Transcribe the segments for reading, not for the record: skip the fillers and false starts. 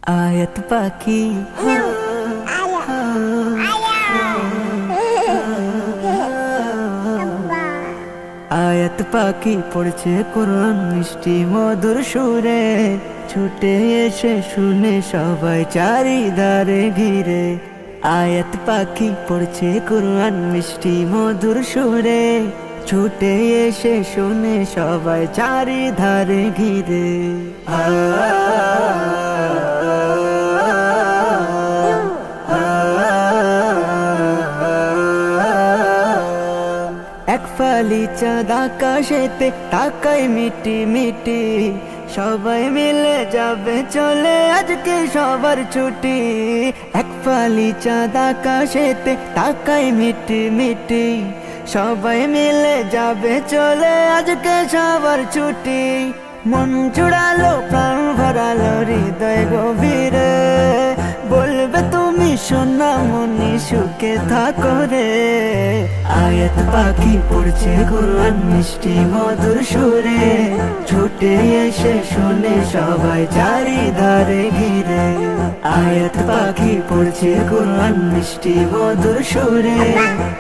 আয়াত পাখি আয়াত পাখি পড়ছে কোরআন মিষ্টি মধুর সুরে, ছুটে এসে শুনে সবাই চারিধারে ঘিরে। আয়াত পাখি পড়ছে কোরআন মিষ্টি মধুর সুরে, ছুটে এসে শুনে সবাই চারিধারে ঘিরে। এক ফালি চাঁদ আকাশেতে তাকাই মিটি মিটি, সবাই মিলে যাবে চলে আজকে সবার ছুটি। এক ফালি চাঁদ আকাশেতে তাকাই মিটি মিটি, সবাই মিলে যাবে চলে আজকে সবার ছুটি। মন জুড়ালো প্রাণ ভরালো হৃদয় গভীরে, বলবে তুমি সোনা মনি সুখে থাকো রে। আয়াত পাখি পড়ছে কোরআন মিষ্টি মধুর সুরে, ছুটে এসে শুনে সবাই চারিধারে ঘিরে। আয়াত পাখি পড়ছে কোরআন মিষ্টি মধুর সুরে,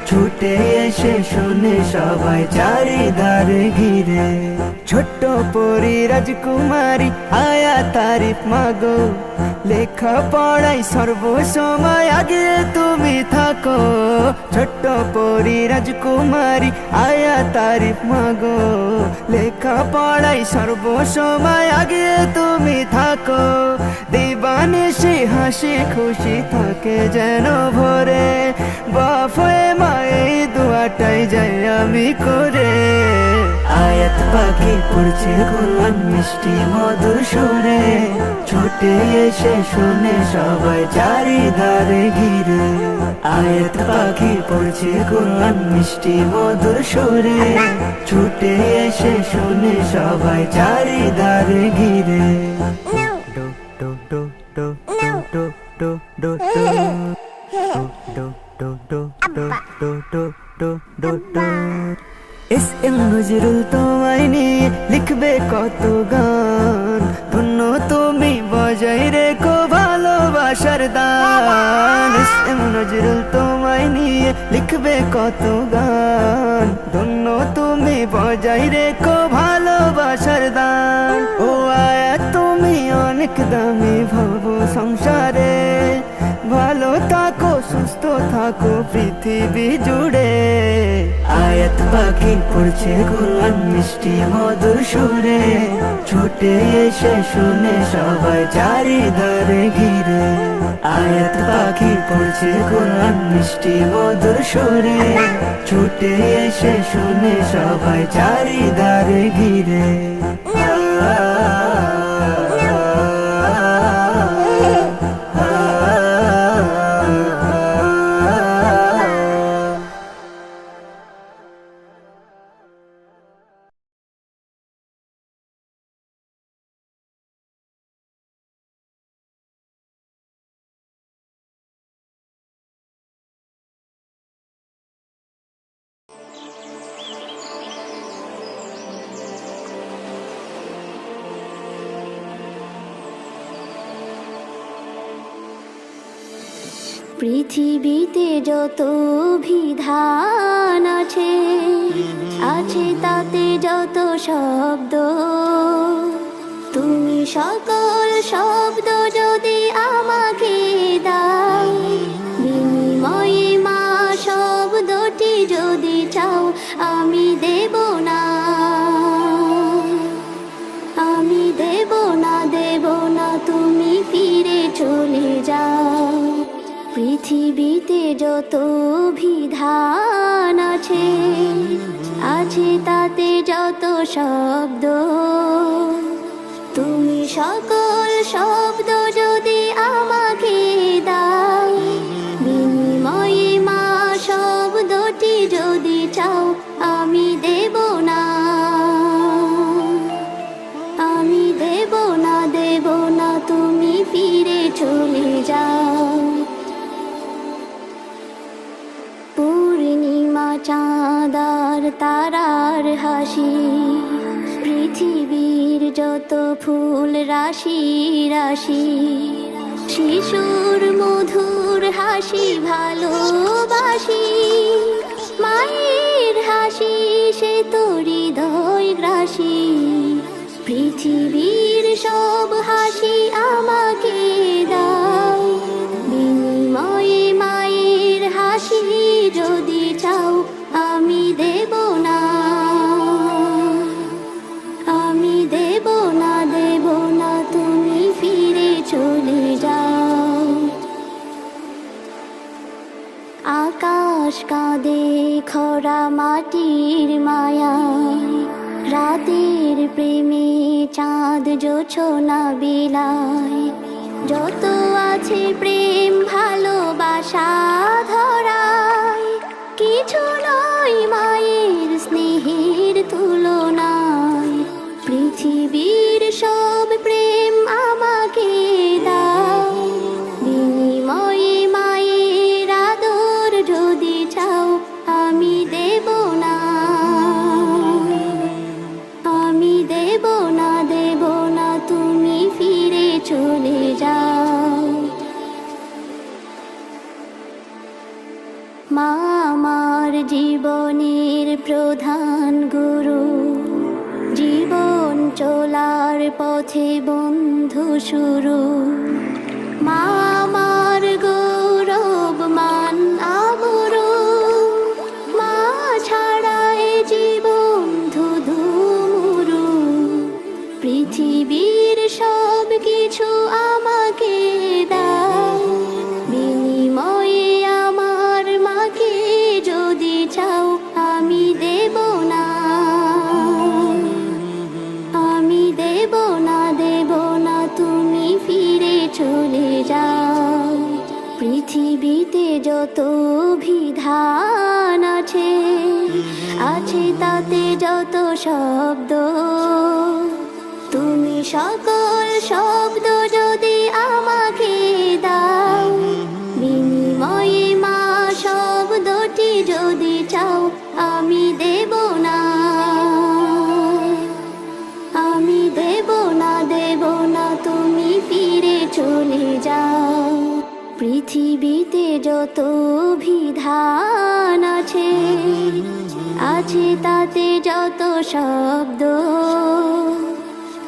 ছুটে এসে শুনে সবাই চারিধারে ঘিরে। ছোট্ট পরি রাজকুমারী আয়া তারিফ মাগো, লেখা পড়াই সর্বসময় আগে তুমি থাকো। ছোট্ট পরি রাজকুমারী আয়া তারিফ মাগো, লেখা পড়াই সর্বসময় আগে তুমি থাকো। দিবানিশি হাসি খুশি থাকে যেন ভরে, বাপ হয়ে মায়ের দোয়াটাই যাই আমি করে। আয়াত পাখি পড়ছে কোরআন মিষ্টি মধুর সুরে, ছুটে এসে শুনে সবাই চারিধারে ঘিরে। আয়াত পাখি পড়ছে কোরআন মিষ্টি মধুর সুরে, ছুটে এসে শুনে সবাই চারিধারে ঘিরে। ডো ডো ডো ডো ডো ডো ডো ডো ডো ডো ডো ডো ডো ডো ডো ডো ডো। এস এম নজরুল তোমায় নিয়ে লিখবে কত গান, ধন্য তুমি বজায় রেখো ভালোবাসার দান। এস এম নজরুল তোমায় নিয়ে লিখবে কত গান, ধন্য তুমি বজায় রেখো ভালোবাসার দান। ও আয়া তুমি অনেক দামি ভাবো সংসারে, ভালো থাকো সুস্থ থাকো পৃথিবী জুড়ে। আয়াত পাখি পড়ছে কোরআন মিষ্টি মধুর সুরে, ছুটে এসে শুনে সবাই চারিধারে ঘিরে। আয়াত পাখি পড়ছে কোরআন মিষ্টি মধুর সুরে, ছুটে এসে শুনে সবাই চারিধারে ঘিরে। পৃথিবীতে যত বিধান আছে, আছে তাতে যত শব্দ, তুমি সকল শব্দ যদি আমাকে দাও, বিনিময়ে মা শব্দটি যদি চাও আমি দেব না, আমি দেব না, দেব না, তুমি ফিরে চলে যাও। পৃথিবীতে যত বিধান আছে, আছে তাতে যত শব্দ, তুমি সকল শব্দ যদি আমাকে দাও, বিনিময়ে মা শব্দটি যদি চাও আমি দেব না, আমি দেব না, দেব না, তুমি ফিরে চলে যাও। পূর্ণিমা চাঁদার তারার হাসি, পৃথিবীর যত ফুল রাশি রাশি, শিশুর মধুর হাসি ভালোবাসি, মায়ের হাসি সে তো হৃদয় গ্রাসী। পৃথিবীর সব হাসি আমাকে দাও, বিনিময়ে মায়ের হাসি যদি চাও আমি দেব না, আমি দেব না, দেব না, তুমি ফিরে চলে যাও। আকাশ কাঁদে খরা মাটির মায়ায়, রাতের প্রেমে চাঁদ জোছনা বিলায়। যত আছে প্রেম ভালোবাসা ধরায়, কিছু নয় মায়ের স্নেহের তুলনায়। পৃথিবীর সব প্রেম আমাকে দাও, বিনিময়ে মায়ের আদর যদি চাও আমি দেব না, আমি দেব না, দেব না, তুমি ফিরে চলে যাও। মা আমার জীবনের প্রধান গুরু, জীবন চলার পথে বন্ধু শুরু। মা আমার গৌরব মান আবরু, মা ছাড়া এ জীবন ধুধু মুরু। পৃথিবীর সব কিছু আমাকে দাও, বিনিময়ে আমার মাকে যদি চাও আমি দেব না, আমি দেব না, দেব না, তুমি ফিরে চলে যাও। পৃথিবীতে যত বিধান আছে, আছে তাতে যত শব্দ, তুমি সকল শব্দ যদি আমাকে দাও, বিনিময়ে মা শব্দটি যদি চাও আমি দেব না, আমি দেব না, দেব না, তুমি ফিরে চলে যাও। পৃথিবীতে যত বিধান আছে, আছে তাতে যত শব্দ,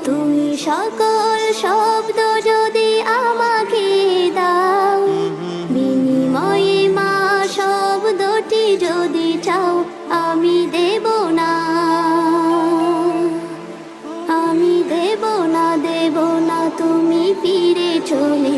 তুমি সকল শব্দ যদি আমাকে দাও, বিনিময়ে মা শব্দটি যদি চাও আমি দেব না, আমি দেব না, দেব না, তুমি ফিরে চলে